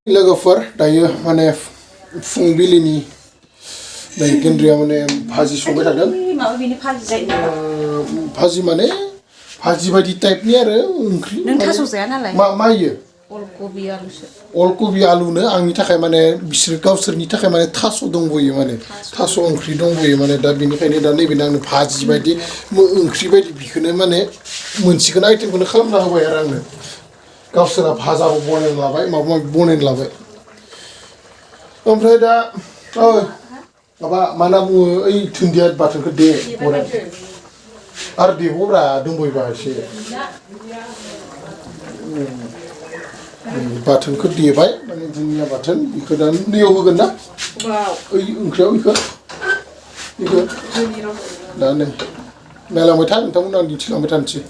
लोगोफोर दायो माने फुंबिलिनि गेन्द्रिया माने भाजी संबाय थादों माबा बेनि भाजी जायो भाजी माने भाजी बायदि टाइपनि आरो ओंख्रि नों थास' जाया नालाय मा इयो अलकबि आलुसो अलकबि आलुनो आंनि थाखाय माने बिसोर गावसोरनि थाखाय माने थास' दंबोयो माने थास' ओंख्रि दंबोयो माने दा बिनिखायनो दा नैबेनो आंनो भाजी बायदि ओंख्रि बायदि बिखौनो माने मोनसेखौनो आइटेमखौनो खालामना होबाय आरो आंनो गावसोरा भाजाबो बनायना लाबाय माबा माबि बनायना लाबाय ओमफ्राय दा माबा मा होनना बुङो ओइ दुन्दिया बाथोनखौ दे बराय आरो देबावब्रा दंबायबा एसे बाथोनखौ देबाय माने दुन्दिया बाथोन बेखौ दा नैयाव होगोन ना ओइ ओंख्रियाव बेखौ दा नै नायलांबाय था नोंथांमोन आं दिन्थिलांबाय थानोसै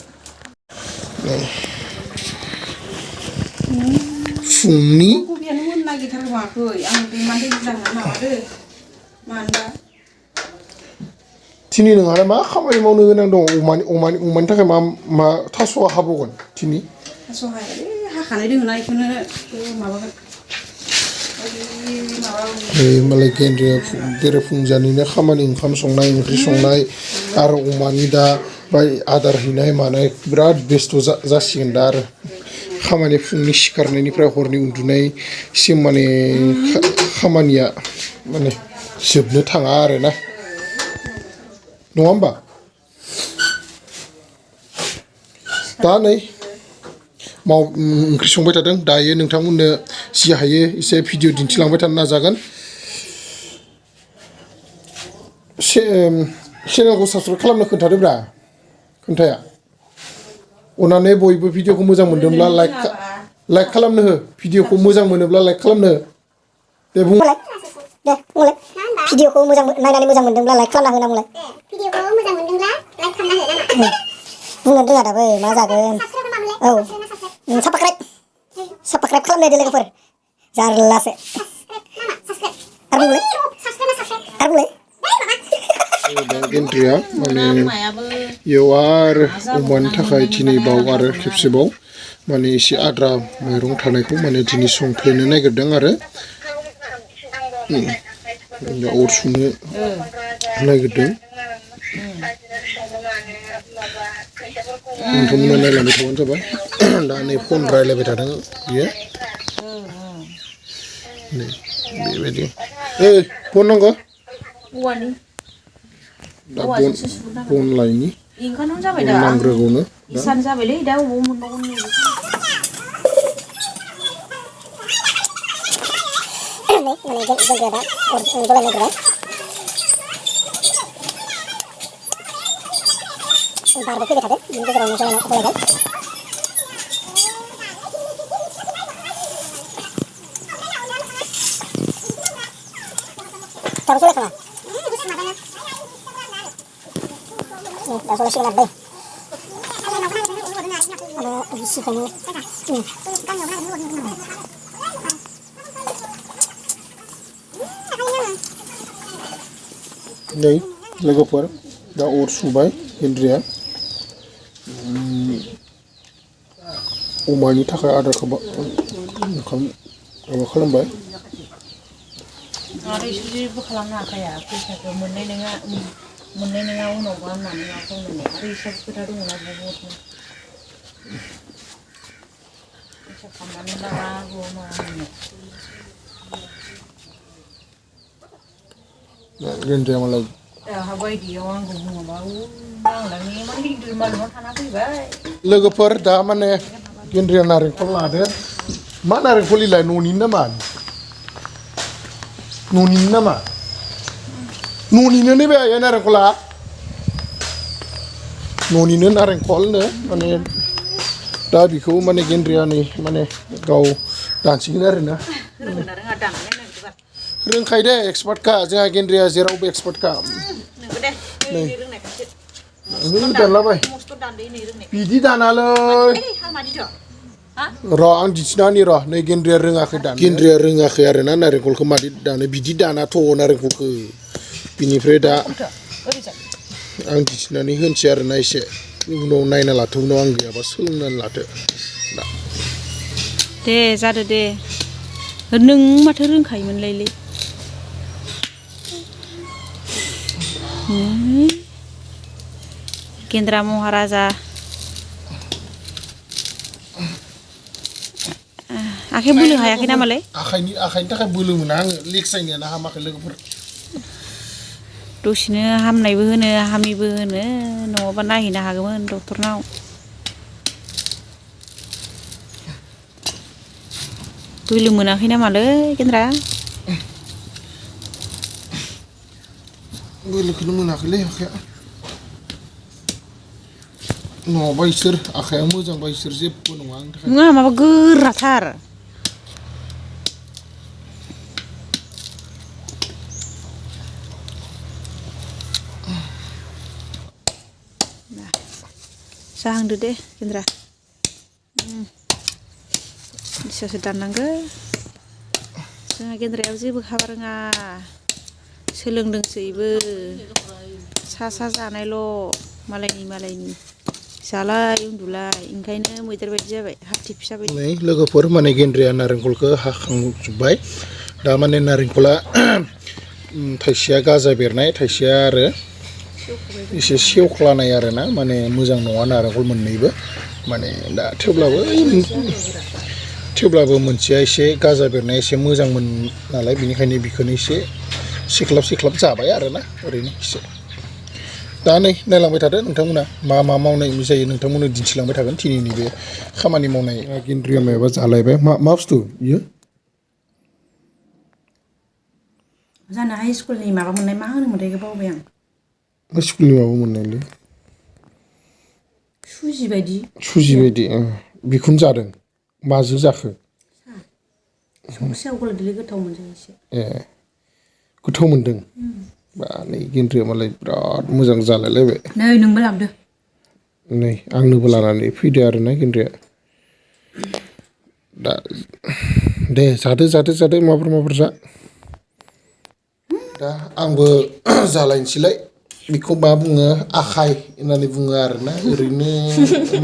फुंनि अलकबियानो मोननो नागिरथारबावाखै आं बे मानदे मोजां माबादो मानदा थिनि नोंहा मा खामानि मावनो गोनां दं अमानि थाखाय मा थास'आ हाबावगोन थिनि थास' हाखानाय दङ ना बेखौनो माबागोन मालाय गेन्द्रिया बेरेफुंजानिनो खामानि ओंखाम संनाय ओंख्रि संनाय आरो अमानि दा बाय आदार हैनाय मानाय बिराद बेस्थ' जासिगोन दा आरो खामानि फुंनि सिखारनायनिफ्राय हरनि उन्दुनायसिम माने खामानिया माने जोबनो थाङा आरोना नङा होमबा दा नै ओंख्रि संबाय थादों दायो नोंथांमोननो जि हायो एसे भिडिअ दिन्थिलांबाय थानो नाजागोन चेनेलखौ साबसक्राइब खालामनो खोन्थादोब्रा खोन्थाया अननानै बयबो भिडिअखौ मोजां मोनदोंब्ला लाइक खालामनो हो भिडिअखौ मोजां मोनोब्ला लाइक खालामनो हो दे बुंलाय भिडिअखौ नायनानै मोजां मोनदोंब्ला लाइक खालामना हो बुंलाय भिडिअखौ मोजां मोनदोंब्ला लाइक खालामना हो नामा बुंनो रोङा दाबो मा जागोन औ साबस्क्राइब खालामनो होदो लोगोफोर जारलासो आरो बुंलाय गेन्द्रिया माने इयाव आरो अमानि थाखाय दिनै बाव आरो खेबसेबाव माने एसे आद्रा माइरं थानायखौ माने दिनै संफ्लेनो नागिरदों आरो अर सुनो नागिरदों नोंथांमोना नायलांबाय थाबानो जाबाय दा नै फन रायलायबाय थादों बियो नै बेबायदि फन नांगौ दा बन लायनि नांग्रोगौनो जाबायलै दा अबाव मोनबावगोन बारबो फैबाय थादों बिनि गेजेरावनो जलायबाय दाबो जलायखाङा दा जलायसिगोन आरो दै गिसिखायनो नै लोगोफोर दा अर सुबाय गेन्द्रिया अमानि थाखाय आदारखौ ओंखाम माबा खालामबाय आरो इसोर जेबो खालामनो हाखाया फैसाखौ मोननाय नङा उनावबा होननानै मा खालामनानै आरो इसोर खोथा दङना बहुद फैसा खालामनानै लाबा गेन्द्रिया मालाय बायदियाव आंखौ बुङाबा आंलांनि इमान गिदिर मालिकनाव थाना फैबाय लोगोफोर दा माने गेन्द्रिया नारेंखल लादो मा नारेंखलिलाय न'निनो नामा न'निनो नैबे आइया नारेंखला न'निनो नारेंखलनो माने दा बेखौ माने गेन्द्रिया नै माने गाव दानसिगोन आरोना रोंखायो दे एक्सपार्टखा जोंहा गेन्द्रिया जेरावबो एक्सपार्टखा नै दानलाबाय बिदि दानालै र' आं दिन्थिना होनि र' नै गेन्द्रिया रोङाखै दानो गेन्द्रिया रोङाखै आरोना नारेंखलखौ मादि दानो बिदि दानाथ' नारेंखलखौ बिनिफ्राय दा आं दिन्थिनानै होनोसै आरोना एसे उनाव नायना लाथो उनाव आं गैयाबा सोलोंनानै लाथो दा दे जादो दे नों माथो रोंखायोमोनलायलै गेन्द्रा महाराजा आखाइ बोलो हायाखै नामालाय आखाइनि थाखाय बोलो मोना आङो लेक्सायनायानो हामाखै लोगोफोर दसेनो हामनायबो होनो हामिबो होनो नङाबा नायहैनो हागौमोन डक्टरनाव बोलो मोनाखै नामालै गेन्द्रा बोलोखौनो मोनाखैलै आखाइया नङाबा इसोर आखाइया मोजांबा इसोर जेबो नङा आंनि थाखाय नङा माबा गोराथार जाहांदो दे गेन्द्रा बिसासो दाननांगौ जोंहा गेन्द्रायाव जेबो हाबा रोङा सोलोंदोंसो इबो सा जानायल' मालायनि जालाय उन्दुलाय ओंखायनो मैदेर बायदि जाबाय हाथि फिसा बायदि नै लोगोफोर माने गेन्द्राया नारेंखलखौ हाखांजोब्बाय दा माने नारेंखला थाइसेया गाजा बेरनाय थाइसेया आरो एसे सेवख्लानाय आरोना माने मोजां नङा नारेंखल मोननैबो माने दा थेवब्लाबो मोनसेया एसे गाजा बेरनाया एसे मोजांमोन नालाय बेनिखायनो बेखौनो एसे सिख्लाब जाबाय आरोना ओरैनो एसे दा नै नायलांबाय थादो नोंथांमोना मा मावनाय जायो नोंथांमोननो दिन्थिलांबाय थागोन दिनैनि बे खामानि मावनाय गेन्द्रिया मायाबा जालायबाय मा बुस्थु बियो जानो हाइ स्कुलनि माबा मोननाय मा होनोमोनथाय बावबाय आं स्कुलनि माबा मोननायलै सुजि बायदि बेखौनो जादों माजों जाखो संख्रि गलायदोलै गोथाव मोनजायो एसे ए गोथाव मोनदों बा नै गेन्द्रिया मालाय बिराद मोजां जालायलायबाय नै नोंबो लाबोदो नै आंनोबो लानानै फैदो आरोना गेन्द्रिया दा दे जादो माबार जा दा आंबो जालायनोसैलाय बेखौ मा बुङो आखाइ होननानै बुङो आरोना ओरैनो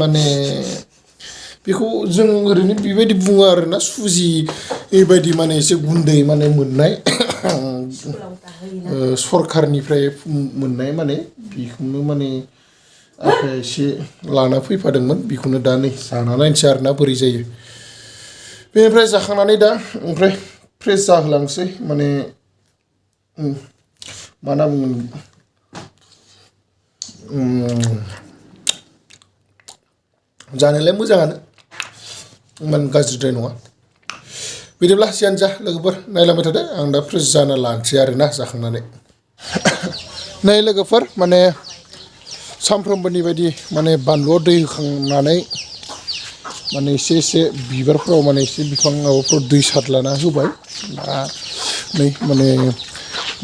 माने बेखौ जों ओरैनो बेबायदि बुङो आरोना सुजि बेबायदि माने एसे गुन्दै माने मोननाय सरखारनिफ्राय मोननाय माने बेखौनो माने आखाइया एसे लाना फैफादोंमोन बेखौनो दा नै जाना नायनोसै आरोना बोरै जायो बेनिफ्राय जाखांनानै दा ओमफ्राय फ्रेस जाहोलांसै माने मा होनना बुङो जानायलाय मोजाङानो इमान गाज्रिद्राय नङा बिदिब्ला जियानो जा लोगोफोर नायलांबाय थादो आं दा फ्रेस जाना लानोसै आरोना जाखांनानै नै लोगोफोर माने सानफ्रोमबोनि बायदि माने बानलुआव दै होखांनानै माने एसे बिबारफ्राव माने एसे बिफां माबाफ्राव दै सारलाना होबाय दा नै माने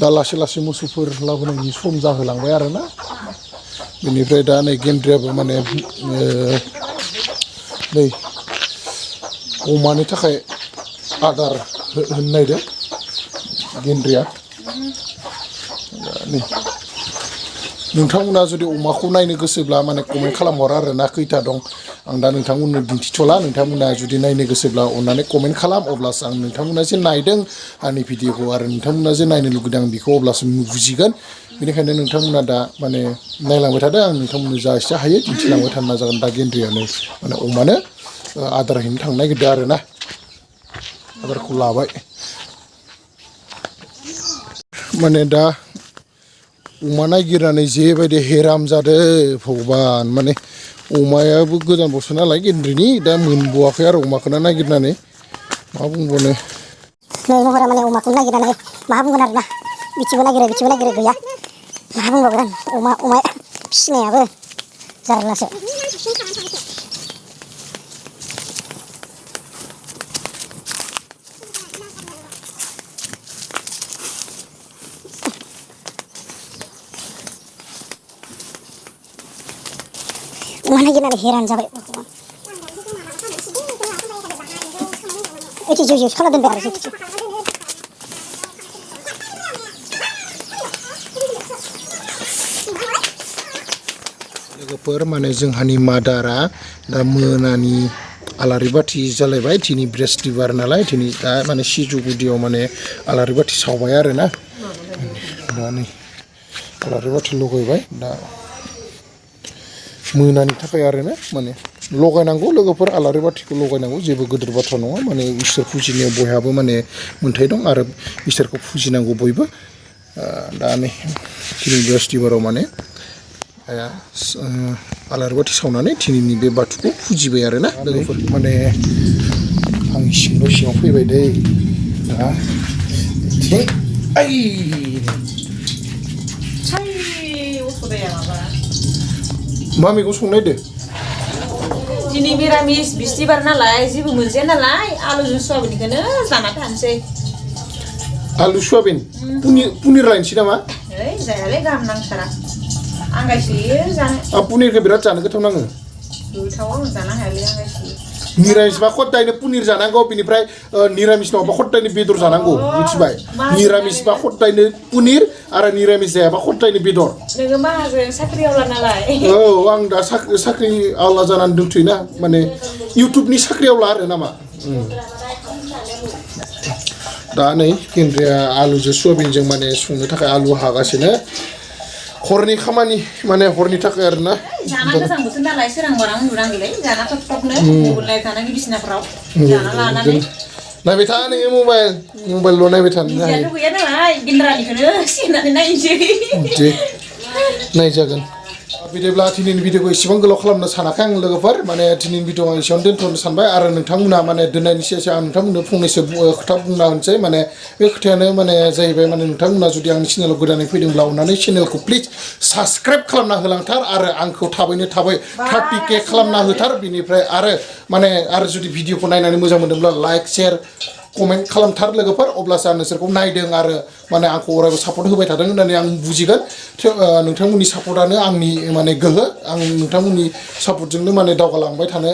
दा लासै मोसौफोर लाबोनायनि सम जाहोलांबाय आरोना बेनिफ्राय दा नै गेन्द्रियाबो माने नै अमानि थाखाय आदार होनो नागिरदों गेन्द्रिया नै नोंथांमोना जुदि अमाखौ नायनो गोसोब्ला माने कमेन्ट खालामहर आरोना खैथा दं आं दा नोंथांमोननो दिन्थिथ'ला नोंथांमोना जुदि नायनो गोसोब्ला अननानै कमेन्ट खालाम अब्लासो आं नोंथांमोना जे नायदों आंनि भिडिअखौ आरो नोंथांमोना जे नायनो लुगैदों आं बेखौ अब्लासो बुजिगोन बेनिखायनो नोंथांमोना दा माने नायलांबाय थादो आं नोंथांमोननो जा एसे हायो दिन्थिलांबाय थानो नाजागोन दा गेन्द्रियानो माने अमानो आदार हैनो थांनो नागिरदों आरोना आदारखौ लाबाय माने दा अमा नागिरनानै जेबायदि हेराम जादों भगबान माने अमायाबो गोदानबावसो नालाय गेन्द्रिनि दा मोनबावाखै आरो अमाखौनो नागिरनानै मा बुंबावनो नै महरा माने अमाखौ नागिरनानै मा बुंगोन आरोना बिथिंबो नागिरो गैया मा बुंबावगोन अमा फिसिनायाबो जारलासो अमा नागिरनानै हेरान जाबाय ओइथि जौ खालाम दोनबाय आरो लोगोफोर माने जोंहानि मादारा दा मोनानि आलारि बाथि जालायबाय दिनै बृहस्पतिबार नालाय दिनै दा माने सिजौ गुदियाव माने आलारि बाथि सावबाय आरोना दा नै आलारि बाथि लगायबाय दा मोनानि थाखाय आरोना माने लगायनांगौ लोगोफोर आलारि बाथिखौ लगायनांगौ जेबो गिदिर बाथ्रा नङा माने इसोर फुजिनायाव बयहाबो माने मोन्थाय दं आरो इसोरखौ फुजिनांगौ बयबो दा नै दिनै बृहस्पतिबाराव माने आलारि बाथि सावनानै दिनैनि बे बाथौखौ फुजिबाय आरोना लोगोफोर माने आं सिङाव फैबाय दै दा मा मैगं संनायदो दिनै मिरामिस बिस्थिबार नालाय जेबो मोनजाया नालाय आलुजों सयाबिनखौनो जाना थानोसै आलु सयाबिन पनिर लायनोसै नामा ओइ जायालै गाहाम नांथारा आंगायसोयो जानो आं पनिरखौ बिराद जानो गोथाव नाङो गोथाव आं जानो हायालै आंगायसोयो निरामिसबा खदायनो पनिर जानांगौ बिनिफ्राय निरामिस नङाबा खदायनो बेदर जानांगौ मिथिबाय निरामिसबा खदायनो पनिर आरो निरामिस जायाबा खदायनो बेदर नोङो माहाजोन साख्रियावला नालाय औ आं दा साख्रि आवला जानानै दंथ'योना माने इउटुबनि साख्रियावला आरो नामा दा नै गेन्द्रिया आलुजों सयाबिनजों माने संनो थाखाय आलु हागासिनो हरनि खामानि माने हरनि थाखाय आरोना जाना गोजां बोथोर नालाय सोरांबारां उन्दुनांगौलै जाना थब-थबनो मबाइल नायबाय थानांगौ बिसिनाफोराव जाना लानानै नायबाय था नोङो मबाइलल' नायबाय थानो बिदियाथ' गैया नालाय गेन्द्रानिखौनो सिनानै नायनोसै दे नायजागोन बिदिब्ला दिनैनि भिडिअखौ एसेबां गोलाव खालामनो सानाखै आं लोगोफोर माने दिनैनि भिडिअखौ आं एसेयावनो दोनथ'नो सानबाय आरो नोंथांमोना माने दोननायनि सिगां आं नोंथांमोननो फंनैसो खोथा बुंना होनोसै माने बे खोथायानो माने जाहैबाय माने नोंथांमोना जुदि आंनि चेनेलाव गोदानै फैदोंब्ला अननानै चेनेलखौ प्लिज साबस्क्राइब खालामना होलांथार आरो आंखौ थाबैनो 30K खालामना होथार बिनिफ्राय आरो जुदि भिडिअखौ नायनानै मोजां मोनदोंब्ला लाइक शेयार कमेन्ट खालामथार लोगोफोर अब्लासो आं नोंसोरखौ नायदों आरो माने आंखौ अरायबो सापर्ट होबाय थादों होननानै आं बुजिगोन नोंथांमोननि सापर्टआनो आंनि माने गोहो आं नोंथांमोननि सापर्टजोंनो माने दावगालांबाय थानो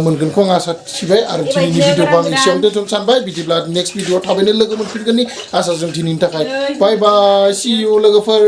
मोनगोनखौ आं आसा थिबाय आरो दिनैनि भिडिअखौ आं एसेयावनो दोनथ'नो सानबाय बिदिब्ला नेक्स्ट भिडिअआव थाबैनो लोगो मोनफिनगोननि आसाजों दिनैनि थाखाय बाय बाय सि इउ लोगोफोर